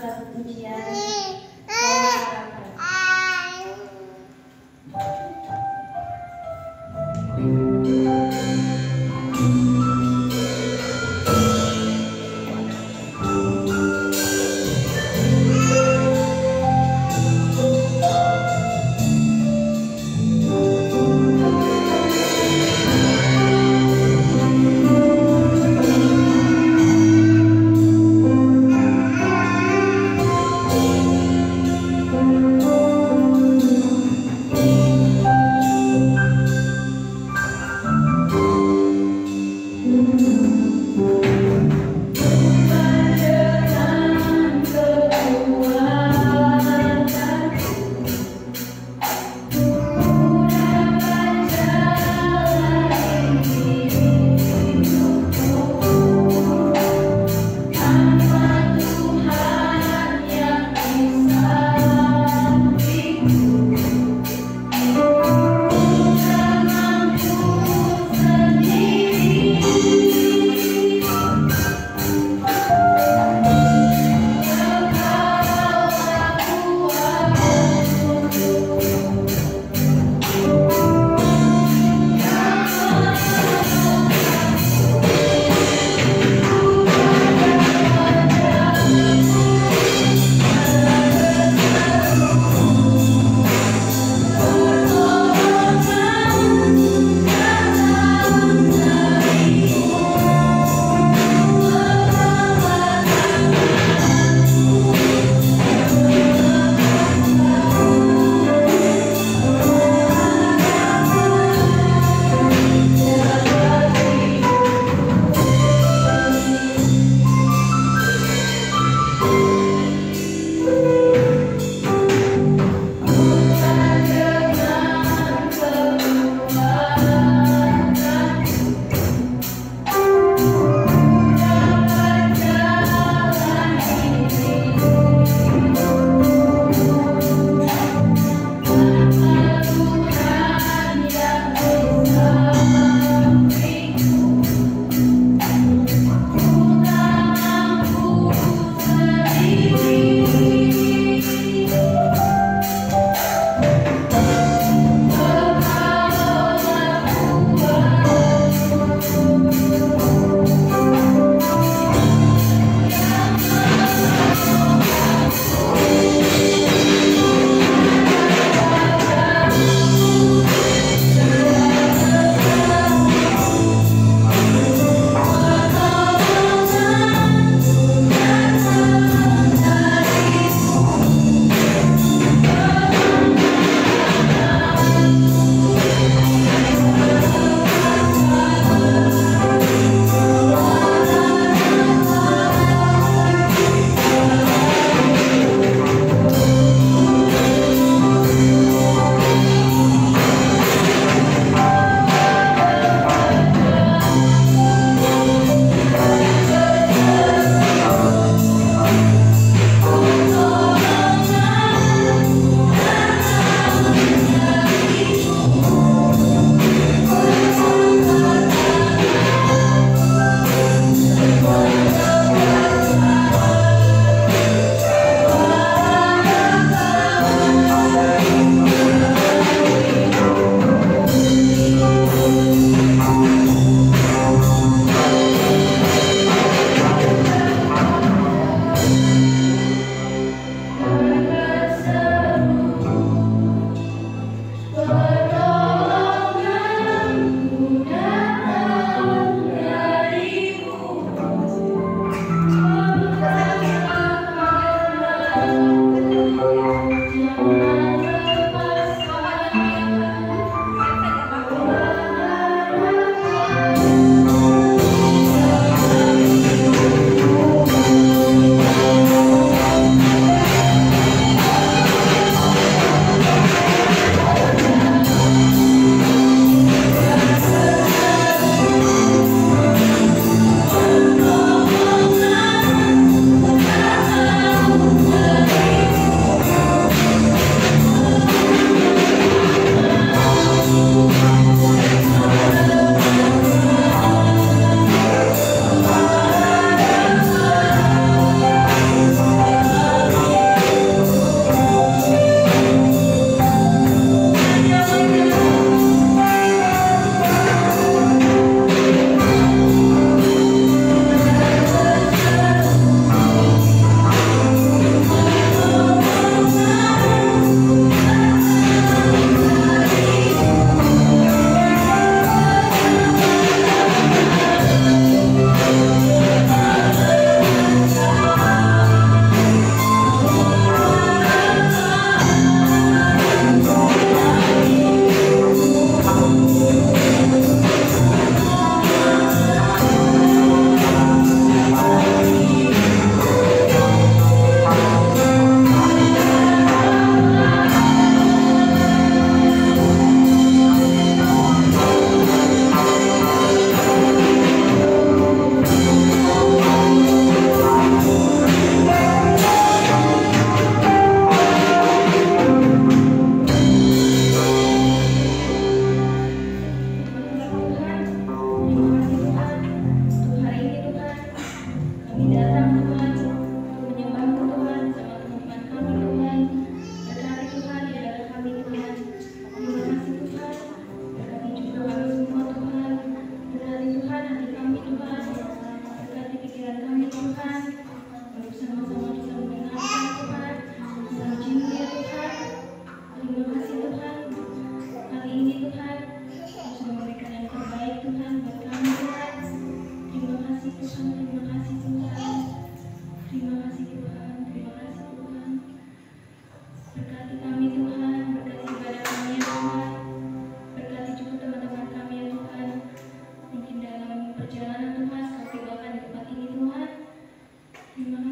dapat ujian dan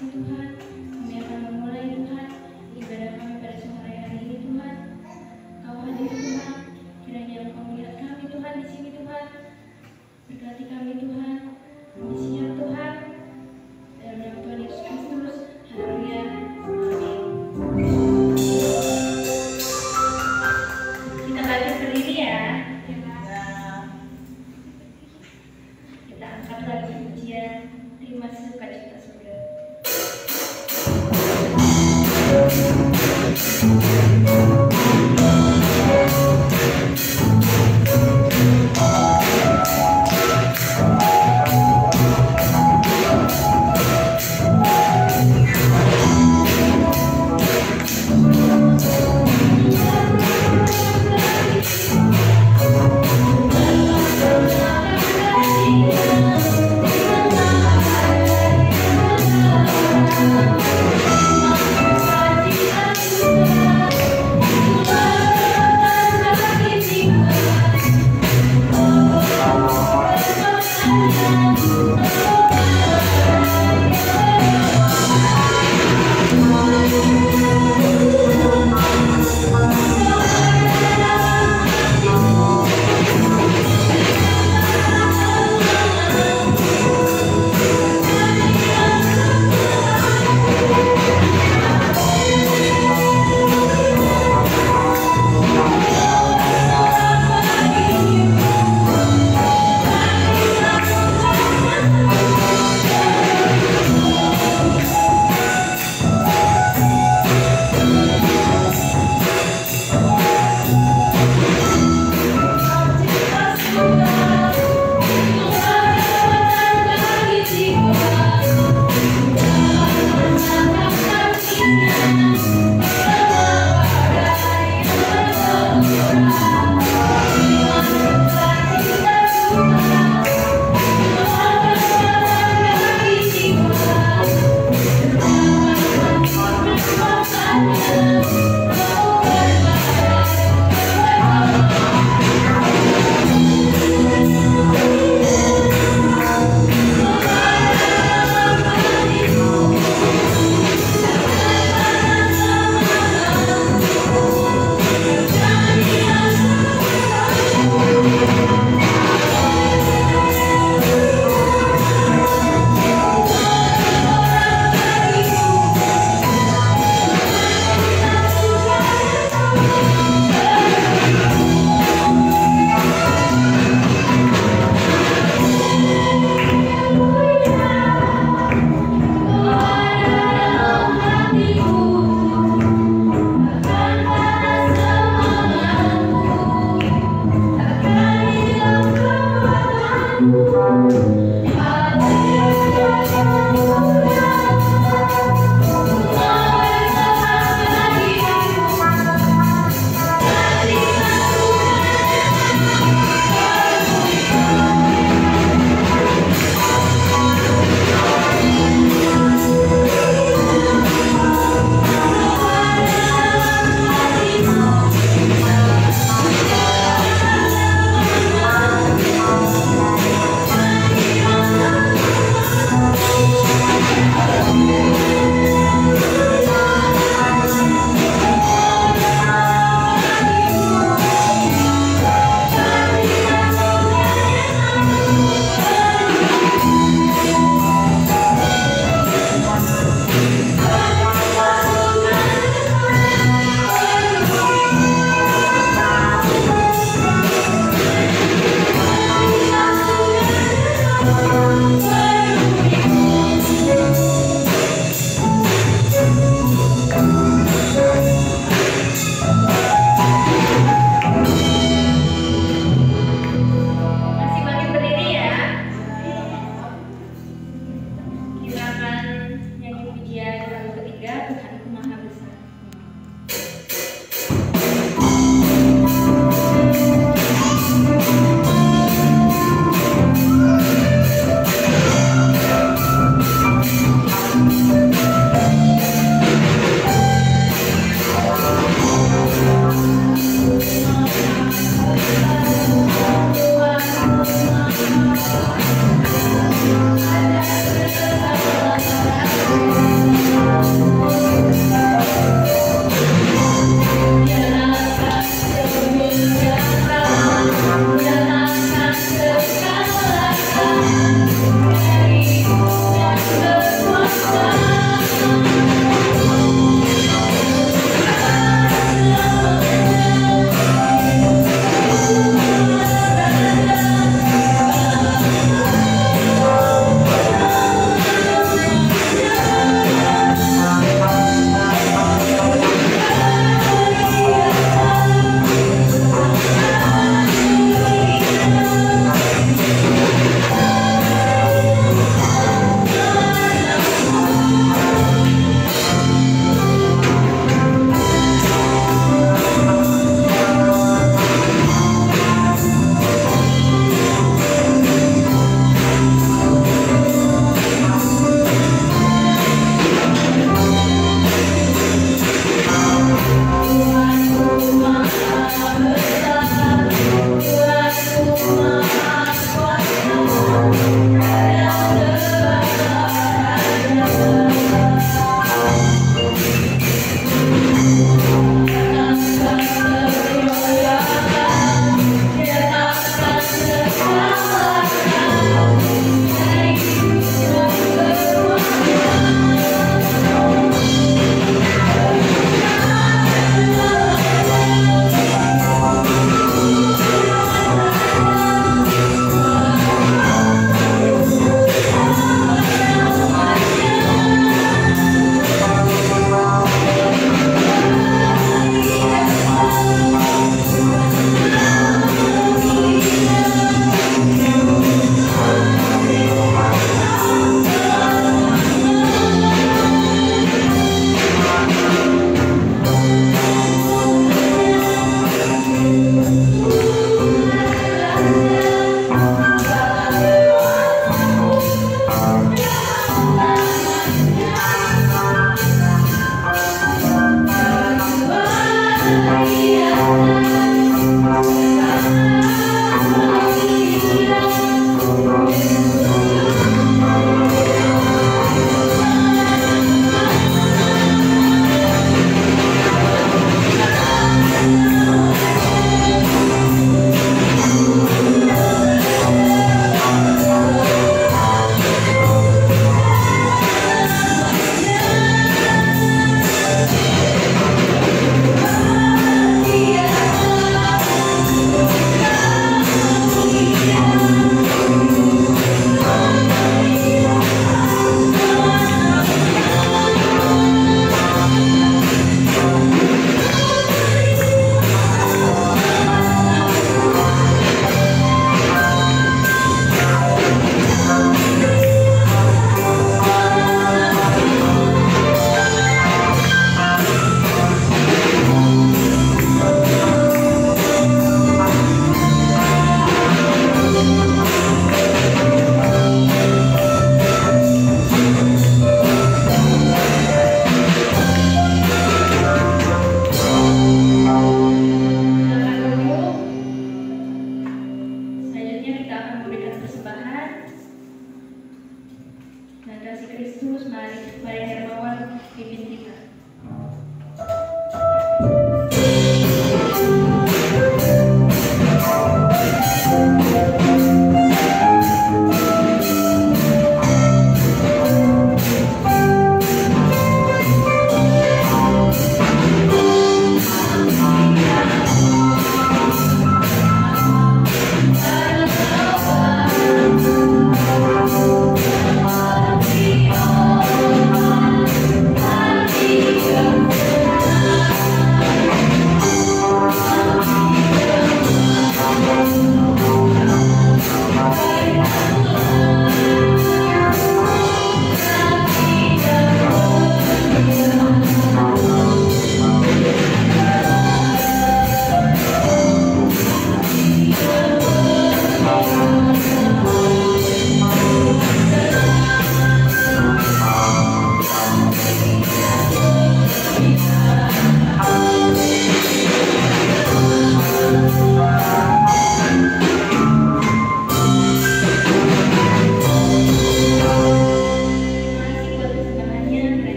kasih Tuhan. Kami akan memulai Tuhan ibadah kami pada sore hari ini Tuhan. Kau hadir Tuhan, kiranya Engkau melihat kami Tuhan di sini Tuhan. Berkati kami Tuhan, kami siap Tuhan. Dalam nama Tuhan Yesus Kristus, haleluya, amin. Kita bangkit berdiri ya. Kita angkat lagi pujian, terima sukacita surga.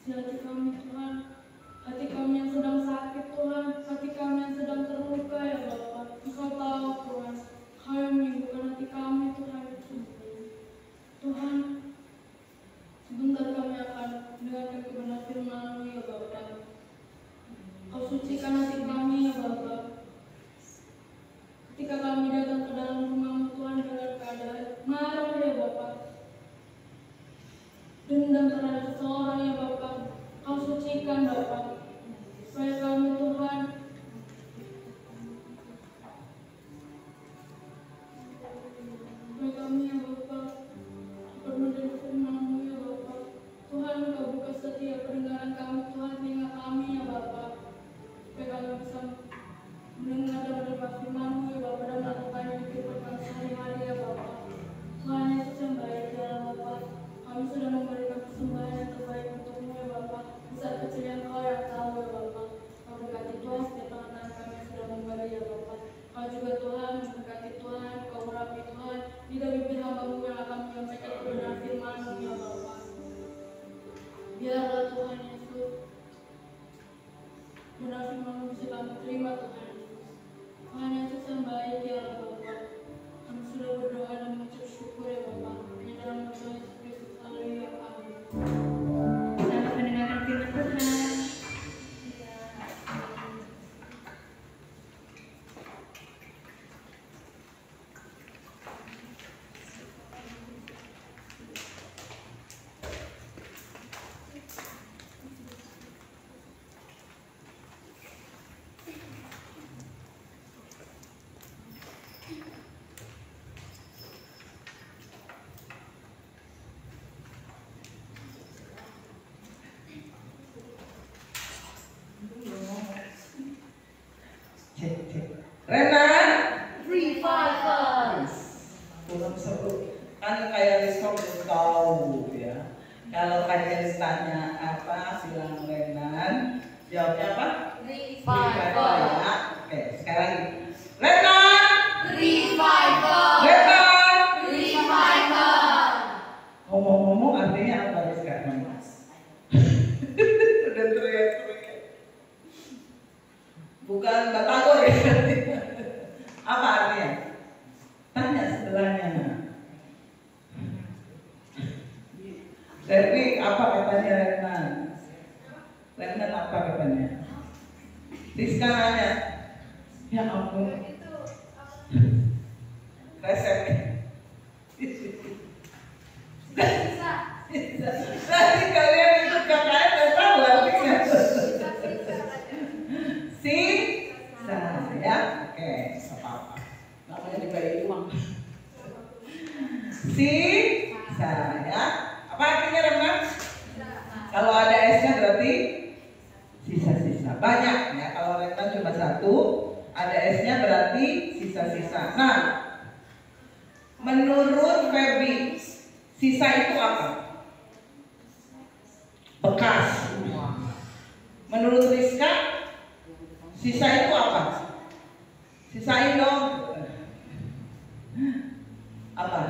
Hati kami Tuhan, Murah firman-Mu bisa kami terima Tuhan. Tuhan yang Tuhan baik ya Allah Bapa. Kami sudah berdoa dan mengucap syukur ya Bapa. Hanya dalam nama Yesus Kristus. Haleluya. Amin. Selamat mendengarkan firman Tuhan. Renan, revivals. Belum seru. Kan kayak Rizko belum tahu ya. Kalau kalian tanya apa, bilang Renan. Jawabnya apa? Revival ya. Oke, sekarang Renan, revival. Renan, revival. Ngomong-ngomong artinya apa sekarang? Udah teriak-teriak. Bukan batagor ya. Apa artinya? Tanya sebelahnya. Jadi apa katanya Renan? Renan apa katanya? Rizka nanya. Ya ampun. Resepnya. Nanti kalian ikut KKN dan tahu artinya. Sisa ya, oke, apa-apa. Namanya diberi uang. Sisa ya. Apa artinya Renan? Kalau ada S-nya berarti sisa-sisa. Banyak ya. Kalau Renan cuma satu, ada S-nya berarti sisa-sisa. Nah, menurut Ferdi, sisa itu apa? Bekas. Menurut Rizka, sisa itu apa? Sisain dong. Apa?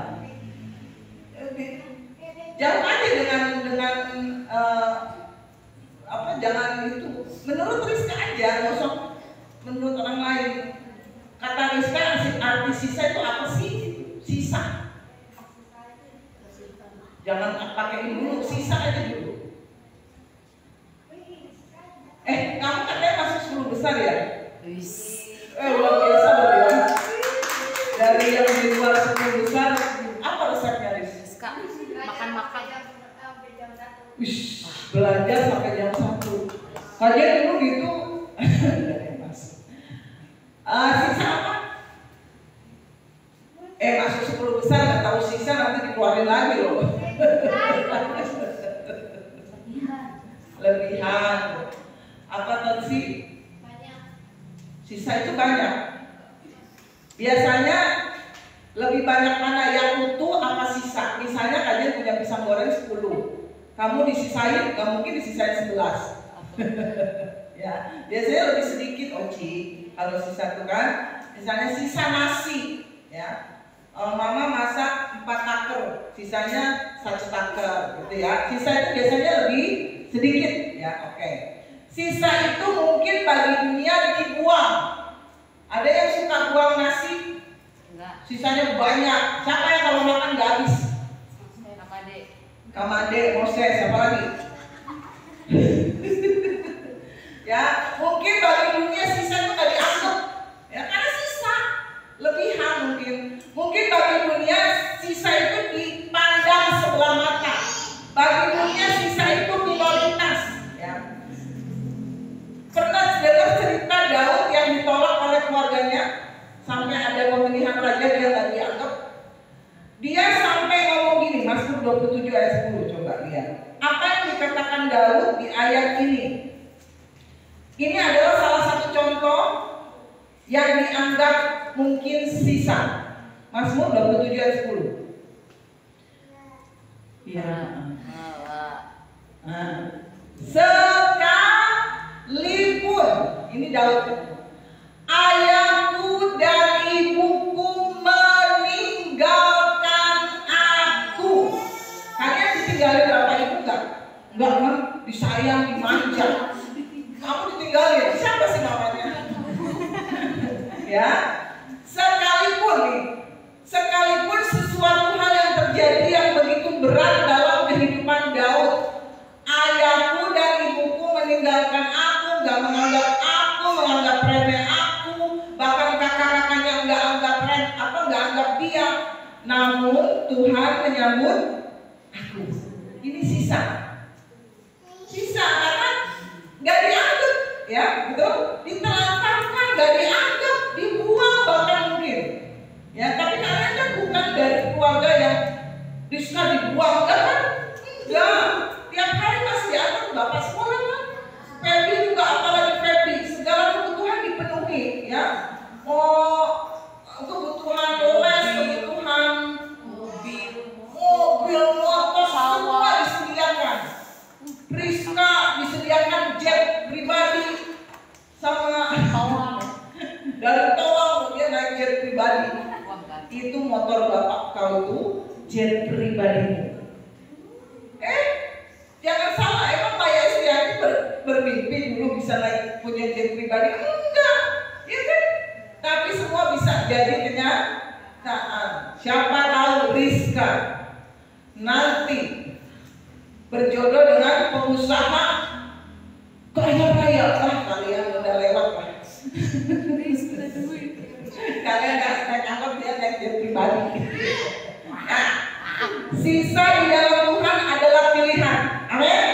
Jawab aja dengan apa? Jangan itu. Menurut Rizka aja, nggak usah menurut orang lain. Kata Rizka, arti sisa itu apa sih? Sisa. Jangan pakai dulu, sisa aja dulu. Kamu katanya masuk 10 besar ya? Luar biasa loh ya. Dari yang di luar 10 besar, apa resepnya Riz? Makan-makan. Belajar sampai jam 1. Kalian dulu gitu. Sisa apa? Masuk 10 besar nggak tahu sisa nanti dikeluarin lagi loh. Lebihan. Apa tadi? Sisa itu banyak. Biasanya lebih banyak mana yang utuh apa sisa? Misalnya kalian punya pisang goreng 10, kamu disisain, nggak mungkin disisain 11. Ya, biasanya lebih sedikit Oci. Kalau sisa itu kan, misalnya sisa nasi, ya. Mama masak 4 taker, sisanya 1 taker, gitu ya. Sisa itu biasanya lebih sedikit, ya. Oke. Sisa itu mungkin bagi dunia dibuang. Ada yang suka buang nasi? Enggak. Sisanya banyak. Siapa yang kalau makan nggak habis? Kamade, Moses, siapa lagi? Ya, mungkin bagi dunia sisa itu nggak dianggap. Ya, karena sisa lebihan mungkin. Mungkin bagi dunia sisa itu dipandang sebelah mata. Bagi dunia sisa itu minoritas. Ya. Pernah dengar cerita Daud yang ditolak oleh keluarganya sampai ada pemilihan raja dia nggak dianggap. Dia sampai ngomong gini, Mazmur 27 ayat 10, coba lihat. Apa yang dikatakan Daud di ayat ini? Ini adalah salah satu contoh yang dianggap mungkin sisa. Mazmur 27 ayat 10. Iya. Sekalipun, ini Daud, ayahku dan ibuku meninggalkan aku. Kalian ditinggalin berapa ibu enggak? Enggak kan? Disayang, dimanja. Kamu ditinggalin. nggak menganggap aku, menganggap remeh aku, bahkan kakak-kakaknya nggak anggap dia. Namun Tuhan menyambut aku. Ini sisa karena nggak dianggap, ya betul, ditelantarkan, nggak dianggap, dibuang bahkan mungkin, ya. Tapi kalian kan bukan dari keluarga yang Rizka dibuang, kan? Enggak, tiap hari masih dianggap bapak sekolah kan. Feby juga, apalagi Feby, segala kebutuhan dipenuhi, ya. Kebutuhan les, kebutuhan mobil, motor, semua disediakan. Rizka disediakan jet pribadi sama dari tolong dia naik jet pribadi. Itu motor bapak kau itu jet pribadimu. Jangan salah, emang Maya Estianti bermimpi dulu bisa naik punya jet pribadi? Enggak, ya kan? Tapi semua bisa jadi kenyataan. Siapa tahu Rizka nanti berjodoh dengan pengusaha kaya-kaya. Kalian udah lewat lah. Kalian nggak anggap dia naik jet pribadi. Nah, sisa di dalam Tuhan adalah pilihan. Amin.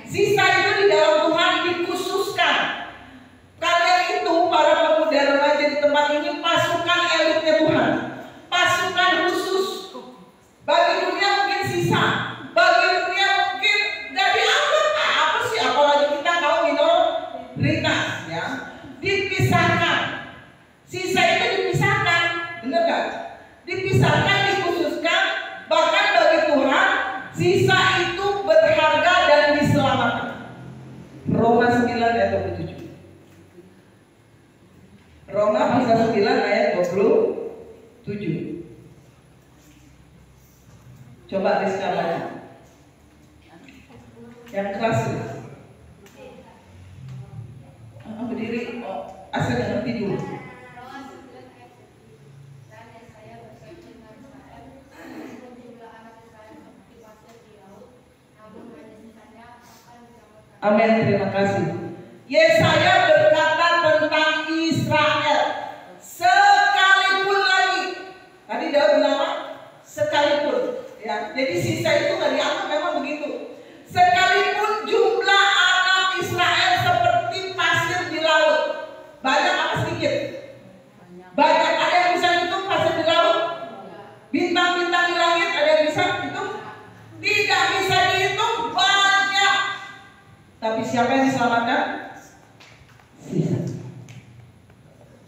Sisa itu di dalam Tuhan dikhususkan. Kalian itu para pemuda remaja di tempat ini pasukan elitnya Tuhan, pasukan khusus. Bagi dunia mungkin sisa, bagi dunia mungkin gak dianggap apa sih, apalagi kita mau minoritas, ya. Dipisahkan. Sisa itu dipisahkan, bener gak? Dipisahkan, dikhususkan. Bahkan bagi Tuhan sisa itu berharga dan diselamatkan. Roma 9 ayat 27. Roma pasal 9 ayat 27. Coba Rizka baca. Yang keras. Berdiri. Asal ngerti dulu. Amin, terima kasih. Yesaya berkata tentang Israel. Sekalipun lagi. Tadi Daud bilang apa? Sekalipun. Ya, jadi sisa itu nggak dianggap, memang begitu. Sekalipun jumlah anak Israel seperti pasir di laut. Banyak apa sedikit? Banyak. Ada yang bisa hitung pasir di laut? Bintang-bintang di langit ada yang bisa hitung? Tidak bisa dihitung, banyak. Tapi siapa yang diselamatkan? Sisa.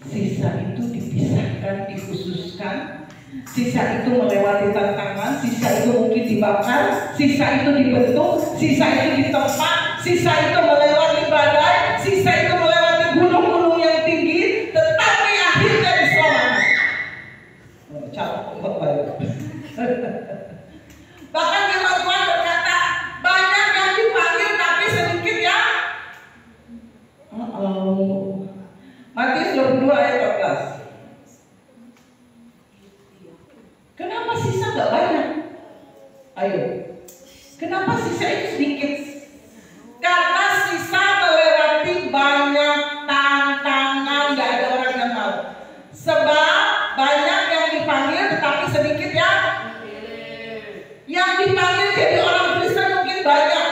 Sisa itu dipisahkan, dikhususkan. Sisa itu melewati tantangan. Sisa itu mungkin dibakar. Sisa itu dibentuk. Sisa itu ditempa. Sisa itu melewati badai. Sisa itu melewati gunung-gunung yang tinggi. Tetapi akhirnya diselamatkan. Cakep baik. Bahkan firman Tuhan berkata, banyak yang dipanggil tapi sedikit yang Matius 22 ayat 14. Kenapa sisa gak banyak? Ayo. Kenapa sisa itu sedikit? Karena sisa melewati banyak tantangan, gak ada orang yang mau. Sebab banyak yang dipanggil tetapi sedikit yang dipanggil jadi orang Kristen mungkin banyak.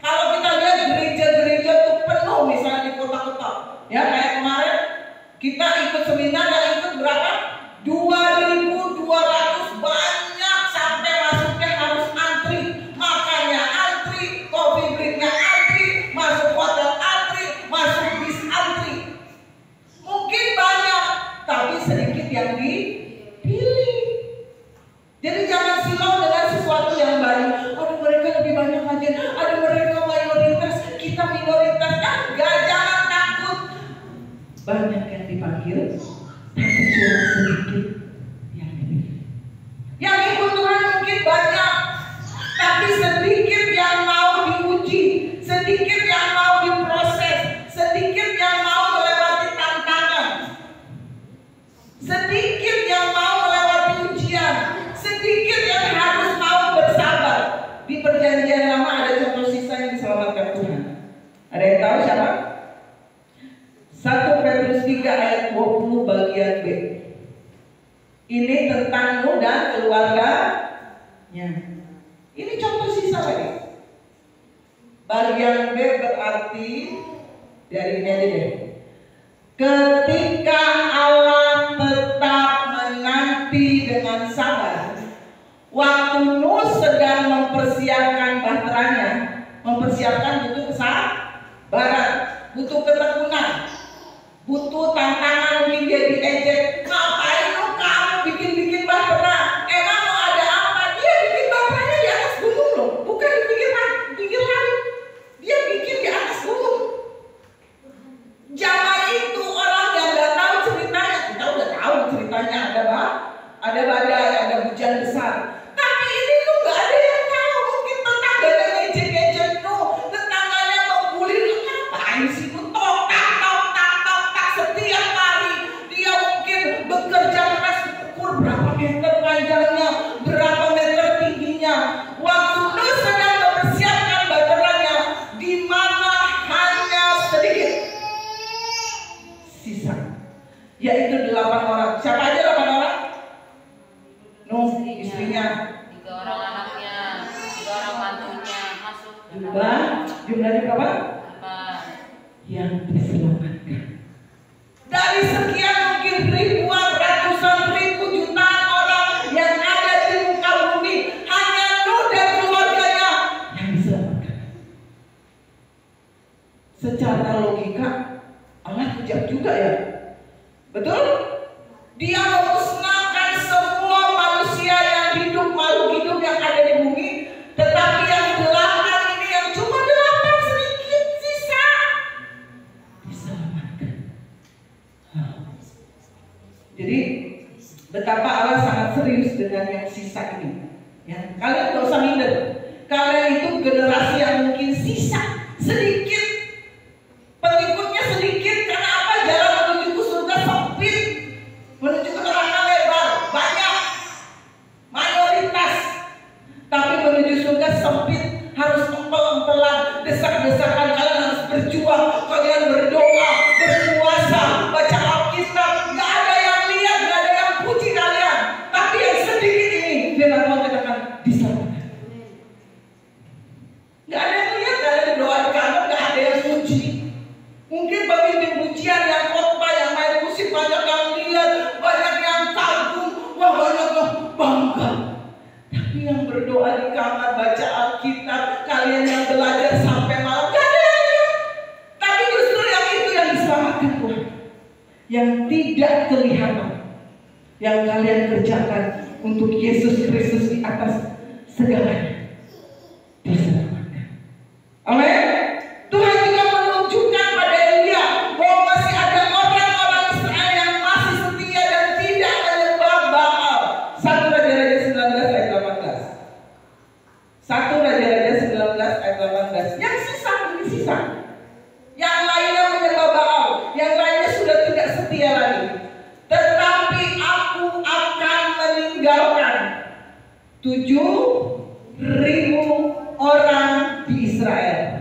Kalau kita lihat gereja-gereja itu penuh, misalnya di kota-kota. Ya, kayak kemarin kita ikut seminar yang ikut berapa? 2.200, banyak, sampai masuknya harus antri, makannya antri, coffee breaknya antri, masuk hotel antri, masuk bis antri. Mungkin banyak, tapi sedikit yang dipilih. Jadi jangan silau dengan sesuatu yang baru. Aduh, mereka lebih banyak aja. Aduh, mereka mayoritas, kita minoritas. Enggak, jangan takut. Banyak yang dipanggil, tapi cuma sedikit yang dipilih. Yang ikut Tuhan mungkin banyak, tapi sedikit yang mau diuji, sedikit yang mau diproses, sedikit yang mau melewati tantangan, sedikit yang mau melewati ujian, sedikit yang harus mau bersabar. Di perjanjian lama ada contoh sisa yang diselamatkan Tuhan. Ada yang tahu siapa? 3 ayat 20 bagian B. Ini tentang Nuh dan keluarganya. Ini contoh sisa lagi. Bagian B berarti dari ini aja deh. Ketika Allah tetap menanti dengan sabar, waktu Nuh sedang mempersiapkan bahteranya, mempersiapkan butuh kesabaran, butuh ketekunan, butuh tantangan, mungkin dia diejek. Ngapain lu kamu bikin bahtera? Emang mau ada apa? Dia bikin bahteranya di atas gunung loh, bukan di pinggir laut. Dia bikin di atas gunung. Zaman itu orang yang nggak tahu ceritanya, kita udah tahu ceritanya, ada badai, ada hujan besar. Tapi ini tuh nggak ada yang tahu. Mungkin tetangganya ngejek-ngejek tuh, tetangganya membuli lu, ngapain sih lu tok tak setiap hari. Dia mungkin bekerja keras, ukur berapa meter panjangnya, berapa meter tingginya. Waktu lu sedang mempersiapkan baterainya, di mana hanya sedikit sisa, yaitu 8 orang. Siapa aja 8 orang? Nuh, istrinya, 3 orang anaknya, 3 orang mantunya masuk. Jumlahnya berapa? Yang diselamatkan. Dari sekian mungkin ribuan, ratusan ribu, jutaan orang yang ada di muka bumi, hanya Nuh dan keluarganya yang diselamatkan. Secara logika Allah kejam juga ya, betul? Dia memusnahkan semua manusia yang hidup, makhluk hidup yang ada di bumi, tetapi yang 8 ini yang cuma 8 sedikit sisa diselamatkan. Jadi betapa Allah sangat serius dengan yang sisa ini. Ya, kalian gak usah minder. Kalian itu generasi yang mungkin sisa sedikit, pengikutnya sedikit. Karena apa? Jalan menuju ke surga sempit, menuju ke neraka lebar, banyak mayoritas. Tapi menuju surga sempit, harus empel-empelan, desak-desakan. Kalian harus berjuang, kalian berdoa, berpuasa, baca Alkitab. Gak ada yang lihat, gak ada yang puji kalian. Tapi yang sedikit ini, firman Tuhan katakan diselamatkan. Gak ada yang lihat, gak ada yang doa di kantor, gak ada yang puji. Mungkin pemimpin pujian yang khotbah, yang main musik, banyak yang lihat, banyak yang kagum, wah banyak yang bangga. Tapi yang berdoa di kamar, baca Alkitab, kalian yang belajar sampai malam, gak ada yang lihat. Tapi justru yang itu yang diselamatkan Tuhan, yang tidak kelihatan, yang kalian kerjakan untuk Yesus Kristus di atas segalanya, diselamatkan. Amin. Tuhan juga menunjukkan pada Elia bahwa masih ada orang-orang Israel yang masih setia dan tidak menyembah Baal. 1 Raja-Raja 19 ayat 18. 1 Raja-Raja 19 ayat 18. Yang sisa, ini sisa. Yang lainnya menyembah Baal, yang lainnya sudah tidak setia lagi. Tetapi aku akan meninggalkan 7.000 orang di Israel,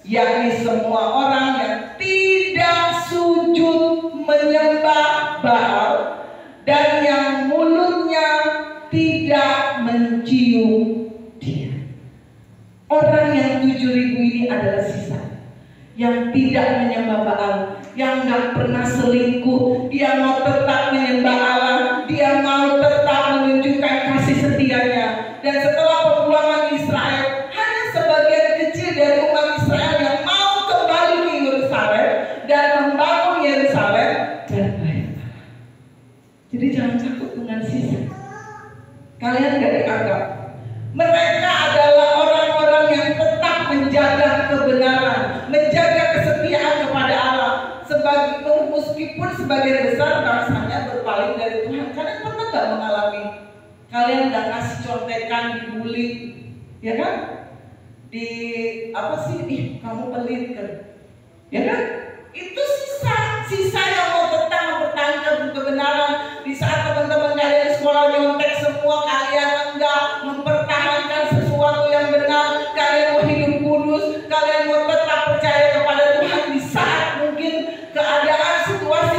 yakni semua orang yang tidak sujud menyembah Baal dan yang mulutnya tidak mencium dia. Orang yang 7.000 ini adalah sisa, yang tidak menyembah Baal, yang gak pernah selingkuh. Dia mau tetap menyembah Allah, dia mau tetap menunjukkan kasih setianya. Dan setelah pepulangan Israel, hanya sebagian kecil dari umat Israel yang mau kembali ke Yerusalem dan membangun Yerusalem dan bait Allah. Jadi jangan takut dengan sisa. Kalian gak dianggap. Mereka adalah orang-orang yang tetap menjaga kebenaran, menjaga kesetiaan kepada Allah. Meskipun sebagian besar bangsanya berpaling dari Tuhan. Kalian pernah gak mengalami? Kalian gak ngasih contekan, dibully, ya kan? Di apa sih? Kamu pelit kan? Ya kan? Itu sisa yang mau tetap mempertahankan kebenaran. Di saat teman-teman kalian di sekolah nyontek semua, kalian enggak mempertahankan sesuatu yang benar. Kalian mau hidup kudus, kalian mau tetap percaya kepada Tuhan di saat mungkin keadaan situasi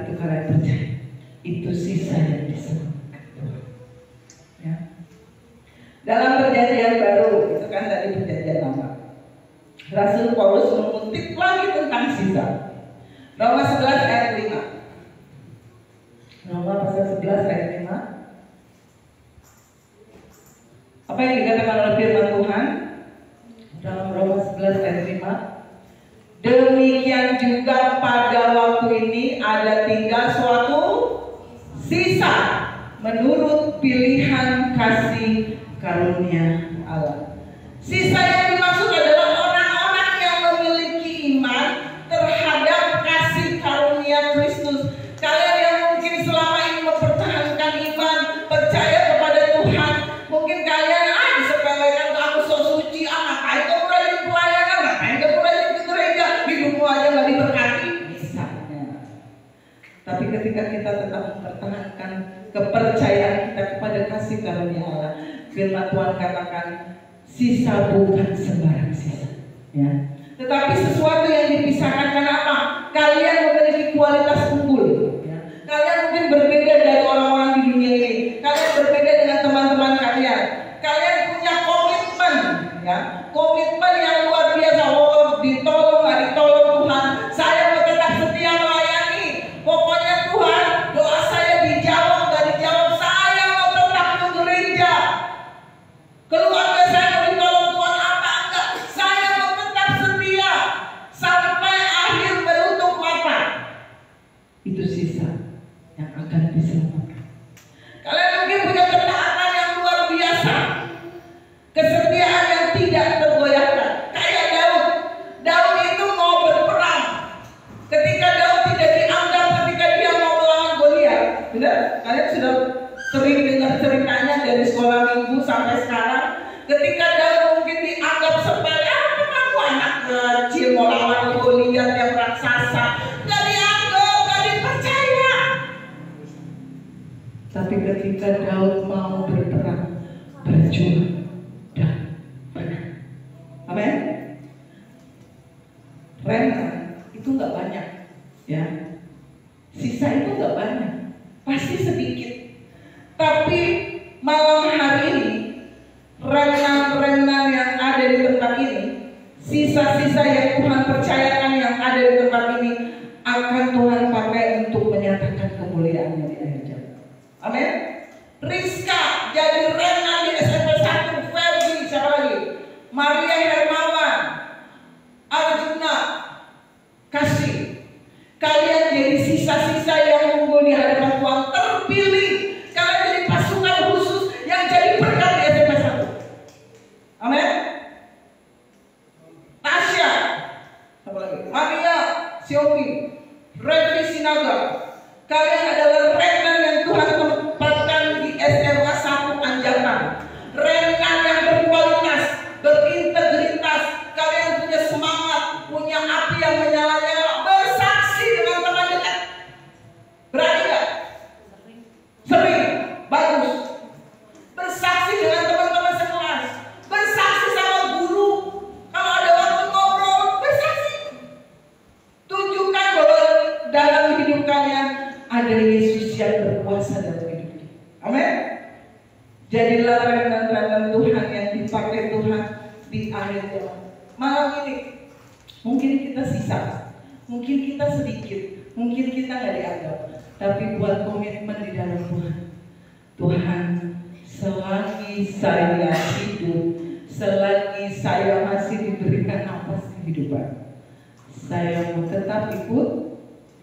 itu kalian percaya. Itu sisa yang diselamatkan Tuhan. Ya. Dalam perjanjian baru, itu kan tadi perjanjian lama, Rasul Paulus mengutip lagi tentang sisa. Roma 11 ayat 5. Roma pasal 11 ayat 5. Apa yang dikatakan oleh firman Tuhan dalam Roma 11 ayat 5? Demikian juga pada waktu ini ada tinggal suatu sisa menurut pilihan kasih karunia Allah. Sisa yang dimaksud adalah orang-orang yang memiliki iman terhadap kasih karunia Kristus. Kalian yang mungkin selama ini mempertahankan iman, percaya kepada Tuhan, mungkin kalian disepelekan, aku so suci, ngapain kamu rajin pelayanan, ngapain kamu rajin ke gereja, hidupmu aja nggak diberkati, misalnya. Tapi ketika kita tetap mempertahankan kepercayaan kita kepada kasih karunia Allah, firman Tuhan katakan sisa bukan sembarang sisa, ya. Tetapi sesuatu yang dipisahkan. Kenapa? Kalian memiliki kualitas unggul, ya. Kalian mungkin berbeda dari orang-orang di dunia ini. Kalian berbeda dengan teman-teman kalian. Kalian punya komitmen, ya, komitmen yang luar biasa. Oh, ditolong nggak ditolong Tuhan, saya mau tetap setia melayani. Pokoknya Tuhan, doa saya dijawab nggak dijawab, saya mau tetap ke gereja. Keluarga saya mau ditolong Tuhan apa enggak, saya mau tetap setia sampai akhir menutup mata. Itu sisa yang akan diselamatkan. Kalian mungkin punya ketaatan yang luar biasa, kesetiaan yang tidak tergoyahkan. Kayak Daud. Daud itu mau berperang. Ketika Daud tidak dianggap ketika dia mau melawan Goliat. Benar? Kalian sudah sering dengar ceritanya dari sekolah minggu sampai sekarang. Ketika Daud mungkin dianggap sepele, kamu anak kecil mau lawan Goliat yang raksasa. Gak dianggap, gak dipercaya. Tapi ketika Daud mau berperang, berjuang dan menang. Amin. Remnant itu nggak banyak, ya. Sisa itu nggak banyak, pasti sedikit. Tapi malam hari ini, remnant yang ada di tempat ini, sisa-sisa yang Tuhan percayakan yang ada di tempat ini, akan Tuhan pakai untuk menyatakan kemuliaan-Nya di akhir zaman. Amin. Rizka jadi remnant di SMP 1, Ferdi, siapa lagi? Maria Hermawan, Arjuna, Kasih. Kalian jadi sisa-sisa yang unggul di hadapan Tuhan, terpilih. Kalian jadi pasukan khusus yang jadi berkat di SMP 1. Amin. Tasya, siapa lagi? Maria Siopi, Revi Sinaga. Kalian adalah remnant yang Tuhan tempatkan di SMA 1 Anjakan. Remnant yang berkualitas, berintegritas. Kalian punya semangat, punya api yang menyala-nyala, bersaksi dengan teman dekat. Berani gak? Sering. Bagus. Bersaksi dengan teman-teman sekelas, bersaksi sama guru. Kalau ada waktu ngobrol, bersaksi. Tunjukkan bahwa dalam hidup kalian ada Yesus yang berkuasa dalam hidup kita. Amin. Jadilah remnant Tuhan yang dipakai Tuhan di akhir zaman. Malam ini mungkin kita sisa, mungkin kita sedikit, mungkin kita nggak dianggap, tapi buat komitmen di dalam Tuhan. Tuhan, selagi saya hidup, selagi saya masih diberikan nafas kehidupan, saya mau tetap ikut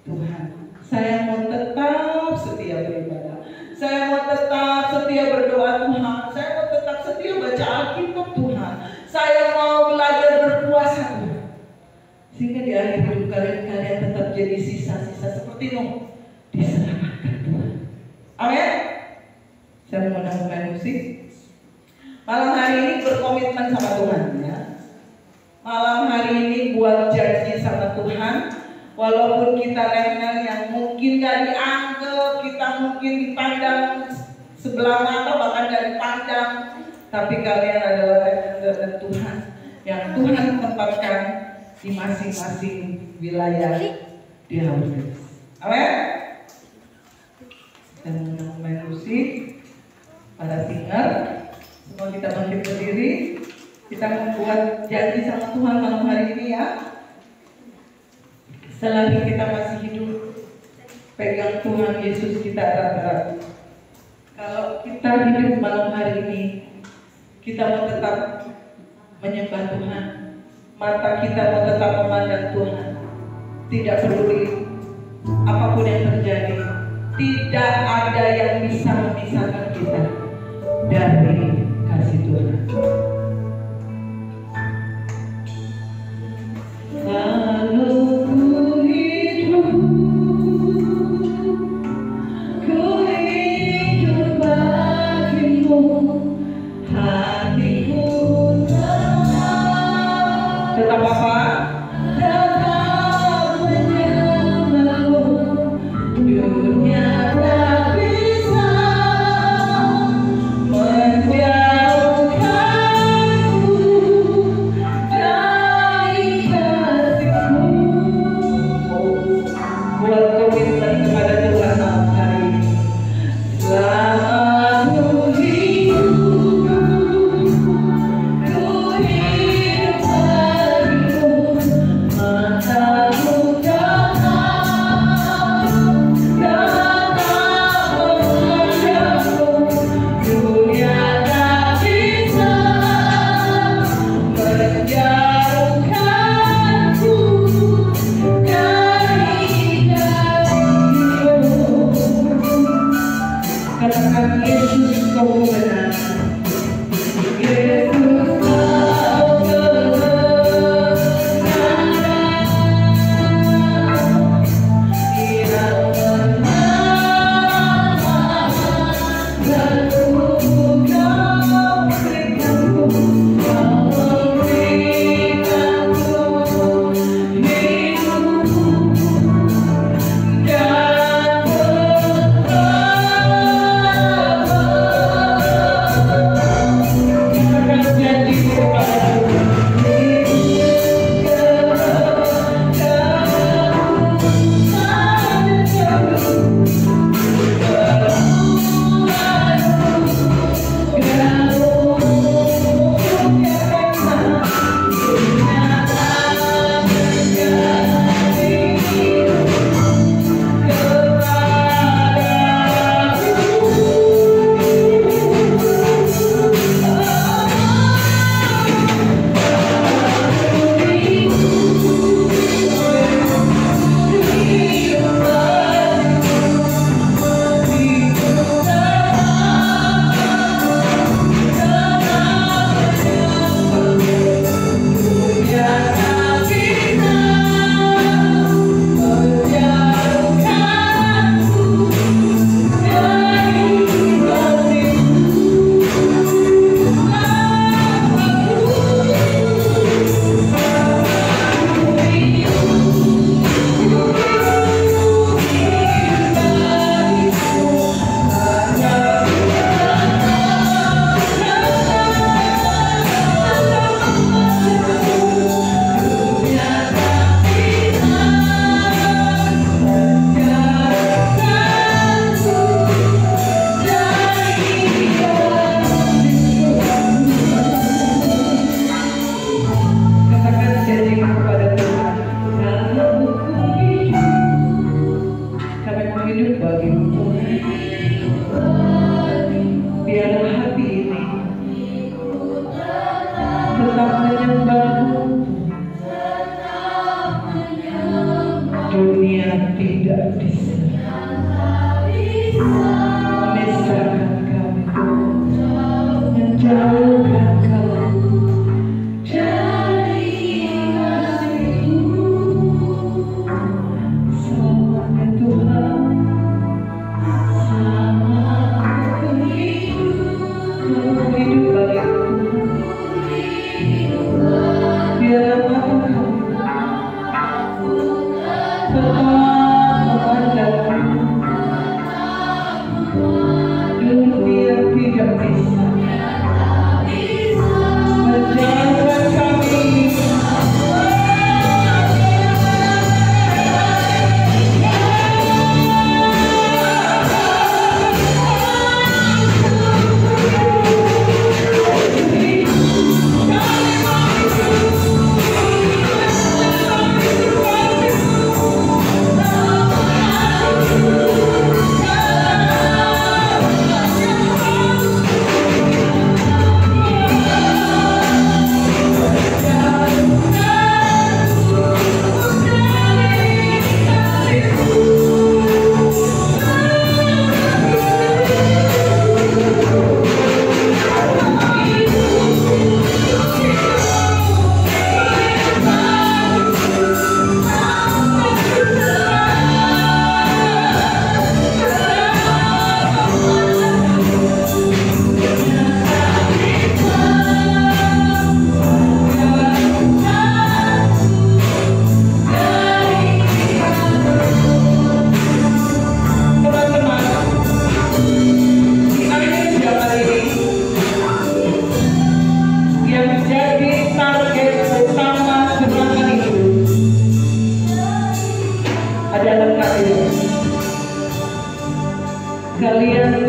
Tuhan. Saya mau tetap setia beribadah. Saya mau tetap setia berdoa Tuhan. Saya mau tetap setia baca Alkitab Tuhan. Saya mau belajar berpuasa Tuhan. Sehingga di akhir hidup kalian tetap jadi sisa-sisa seperti Nuh, diselamatkan Tuhan. Amin. Saya mau main musik. Malam hari ini berkomitmen sama Tuhan, ya. Malam hari ini buat janji sama Tuhan. Walaupun kita remnant yang mungkin gak dianggap, kita mungkin dipandang sebelah mata, bahkan gak dipandang, tapi kalian adalah remnant Tuhan yang Tuhan tempatkan di masing-masing wilayah di Haus. Amin. dan yang main musik, para singer, semua kita bangkit berdiri. Kita membuat janji sama Tuhan malam hari ini ya. Selagi kita masih hidup, pegang Tuhan Yesus kita erat-erat. Kalau kita hidup malam hari ini, kita mau tetap menyembah Tuhan. Mata kita mau tetap memandang Tuhan. Tidak peduli apapun yang terjadi, tidak ada yang bisa memisahkan kita dari kasih Tuhan. Kalau ku hidup bagimu, hatiku tetap apa? Tetap menyembahmu. Dunia tak bisa membiarkan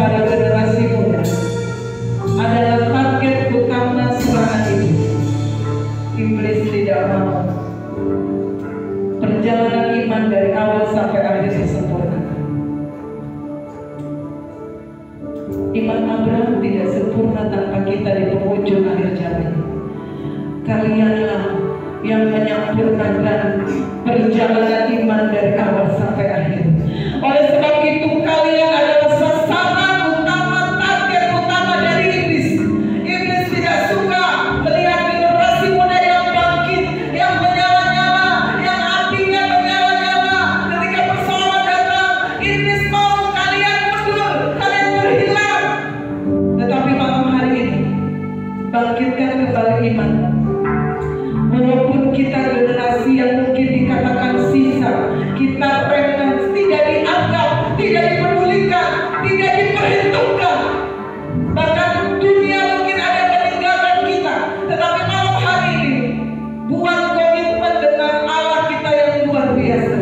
para generasi muda adalah target utama serangan ini. Iblis tidak mau perjalanan iman dari awal sampai akhir disempurnakan. Iman Abraham tidak sempurna tanpa kita di penghujung akhir zaman. Kalianlah yang menyempurnakan perjalanan iman dari awal sampai akhir. Oleh sebab itu kalian adalah sasaran utama, target utama dari iblis. Iblis tidak suka melihat generasi muda yang bangkit, yang menyala-nyala, yang apinya menyala-nyala. Ketika persoalan datang, iblis mau kalian mundur, kalian berhilang. Tetapi malam hari ini, bangkitkan kembali iman. Walaupun kita generasi yang mungkin dikatakan sisa, kita remnant, tidak dianggap, tidak dipedulikan, tidak diperhitungkan. Bahkan dunia mungkin ada yang meninggalkan kita. Tetapi malam hari ini, buat komitmen dengan Allah kita yang luar biasa.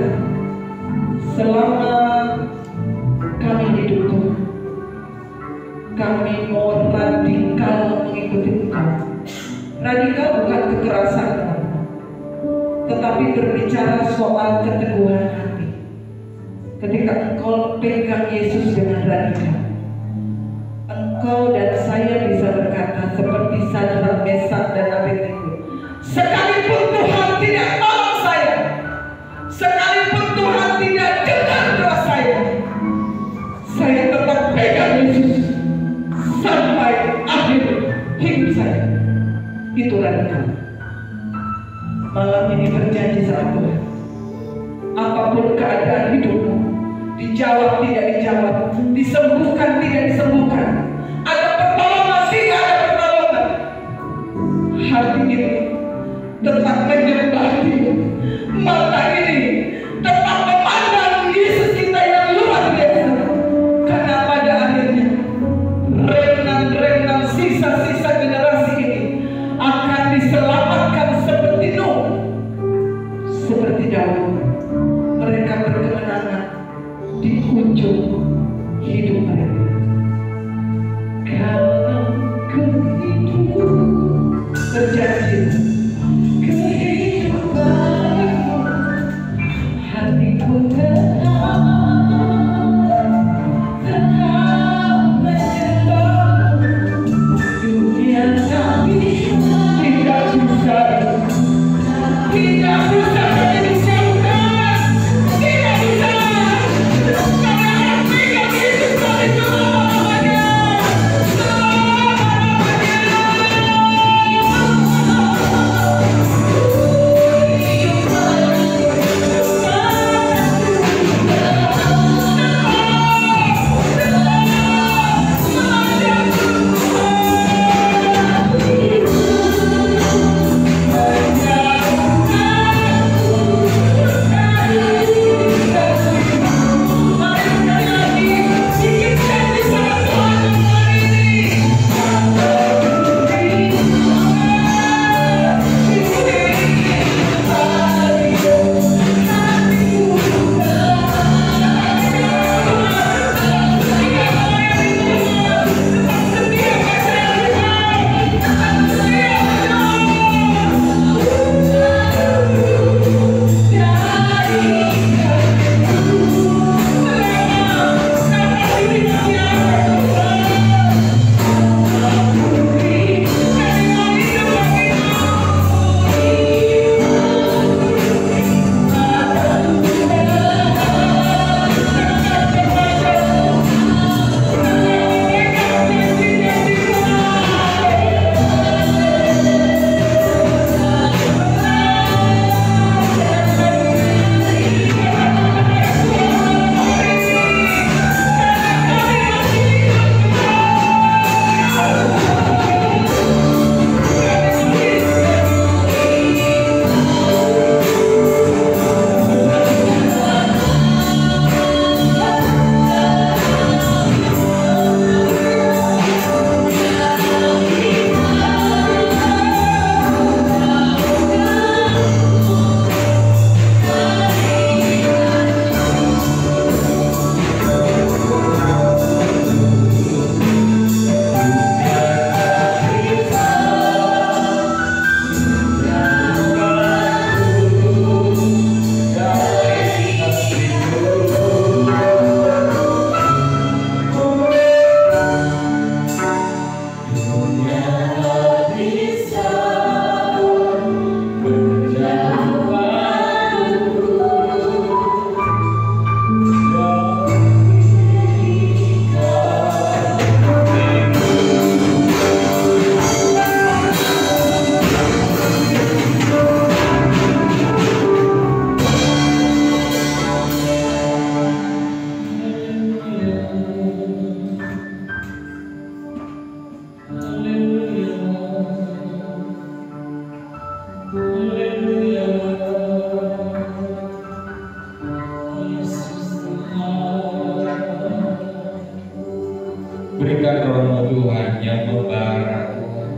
Selama kami hidup Tuhan, kami mau radikal mengikuti Engkau. Radikal bukan kekerasan, tetapi berbicara soal keteguhan hati. Ketika engkau pegang Yesus dengan radikal, engkau dan saya bisa berkata seperti Sadrak, Mesak, dan Abednego, sekalipun Tuhan tidak tolong saya, sekalipun Tuhan tidak dengar doa saya tetap pegang Yesus sampai akhir hidup saya. Itu radikal. Malam ini berjanji sama Tuhan, apapun keadaan hidupmu, dijawab tidak dijawab, disembuhkan tidak disembuhkan, ada pertolongan tidak ada pertolongan, hati ini tetap menyembah Dia, mata ini tetap memandang Yesus kita yang luar biasa. Karena pada akhirnya remnant sisa-sisa generasi ini akan diselamatkan seperti Nuh, seperti Daud. Mereka berkemenangan di ujung hidup mereka. Kalau ku hidup berjanji kehidupanmu, hatiku tetap menyembah. Dunia kami tidak bisa menyembuhkan, tidak bisa. Karena pegang Yesus dari selamanya, selamanya. Haleluya. Yesus Tuhan. Berikan roh Tuhan yang membara Tuhan.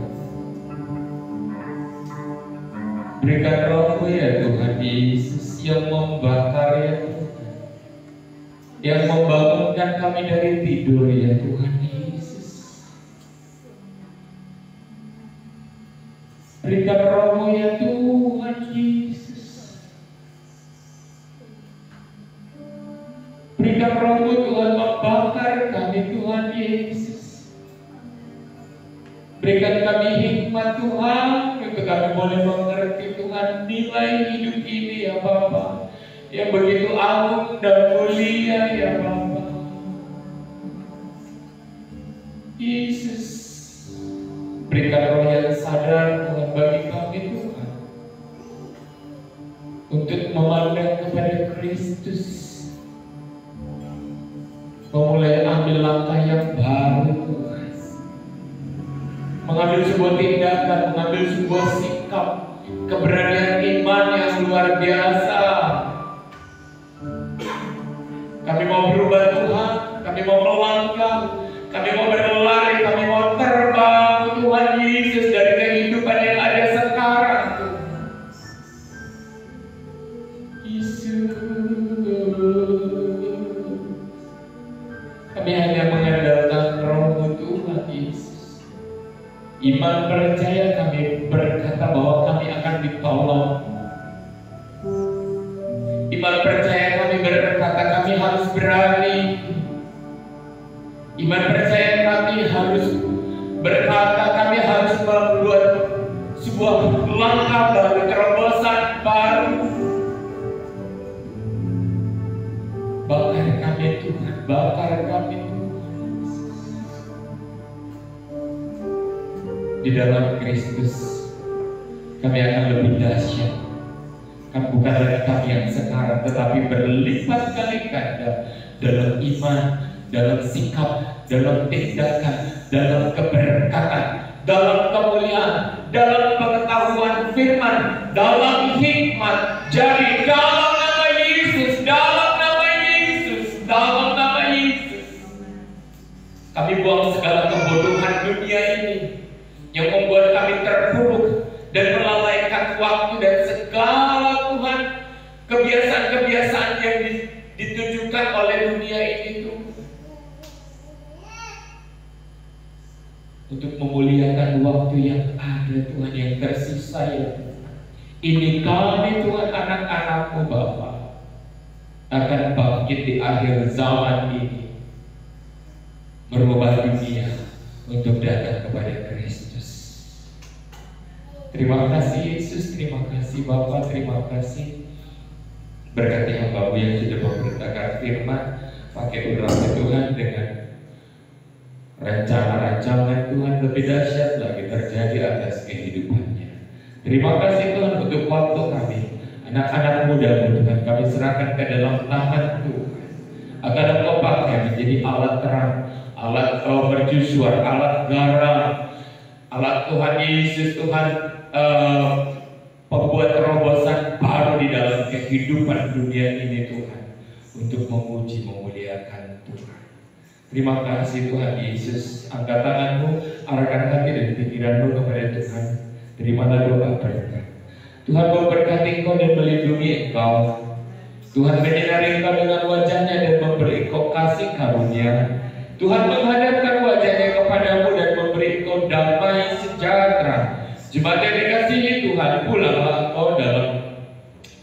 Berikan roh-Mu ya Tuhan Yesus yang membakar ya Tuhan, yang membangunkan kami dari tidur ya Tuhan Yesus. Berikan roh-Mu ya Tuhan Yesus. Berikan roh-Mu Tuhan membakar kami Tuhan Yesus. Berikan kami hikmat Tuhan untuk kami boleh mengerti Tuhan nilai hidup ini ya Bapa, yang begitu agung dan mulia ya Bapa. Yesus, berikan roh yang sadar Tuhan bagi kami Tuhan, untuk memandang kepada Kristus, memulai ambil langkah yang baru Tuhan, mengambil sebuah tindakan, mengambil sebuah sikap, keberanian iman yang luar biasa. Kami mau berubah Tuhan, kami mau melangkah, kami mau berlari, kami mau terbang Tuhan Yesus dari kehidupan yang ada sekarang Tuhan. Yesus, kami hanya mengandalkan roh-Mu Tuhan Yesus. Iman percaya kami berkata bahwa kami akan ditolong. Iman percaya kami berkata kami harus berani. Iman percaya kami harus berkata kami harus membuat sebuah langkah baru, terobosan baru. Bakar kami Tuhan, bakar kami Tuhan. Di dalam Kristus kami akan lebih dahsyat. Kan bukan lagi kami yang sekarang, tetapi berlipat kali ganda dalam iman, dalam sikap, dalam tindakan, dalam keberkatan, dalam kemuliaan, dalam pengetahuan firman, dalam hikmat. Jadi dalam nama Yesus, dalam nama Yesus, dalam nama Yesus, kami buang segala kebodohan dunia ini yang membuat kami terpuruk dan melalaikan waktu dan segala Tuhan kebiasaan-kebiasaan yang ditunjukkan oleh dunia ini Tuhan, untuk memuliakan waktu yang ada Tuhan, yang tersisa ya Tuhan. Ini kami Tuhan, anak-anak-Mu Bapa, akan bangkit di akhir zaman ini, merubah dunia untuk datang kepada Kristus. Terima kasih Yesus, terima kasih Bapa, terima kasih. Berkati hamba-Mu yang sudah memberitakan firman, pakai urama Tuhan dengan rencana-rancangan Tuhan lebih dahsyat lagi terjadi atas kehidupannya. Terima kasih Tuhan untuk waktu kami, anak-anak muda Tuhan, kami serahkan ke dalam tangan Tuhan, agar Engkau pakai menjadi alat terang, alat mercusuar, alat garam, alat Tuhan Yesus Tuhan, pembuat terobosan baru di dalam kehidupan dunia ini Tuhan, untuk memuji memuliakan Tuhan. Terima kasih Tuhan Yesus. Angkat tangan-Mu, arahkan hati dan pikiran-Mu kepada Tuhan. Terimalah doa berkat. Tuhan memberkati Engkau dan melindungi Engkau. Tuhan menyinari Engkau dengan wajah-Nya dan memberi Engkau kasih karunia. Tuhan menghadapkan wajah-Nya kepadamu dan memberi Engkau damai sejahtera. Jemaat yang dikasihi Tuhan, pulanglah engkau dalam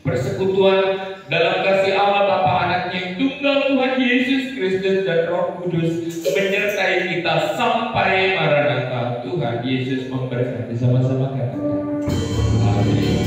persekutuan, dalam kasih Allah Bapa, Anak yang tunggal Tuhan Yesus Kristus dan Roh Kudus menyertai kita sampai Maranatha. Tuhan Yesus memberkati. Sama-sama katakan amin.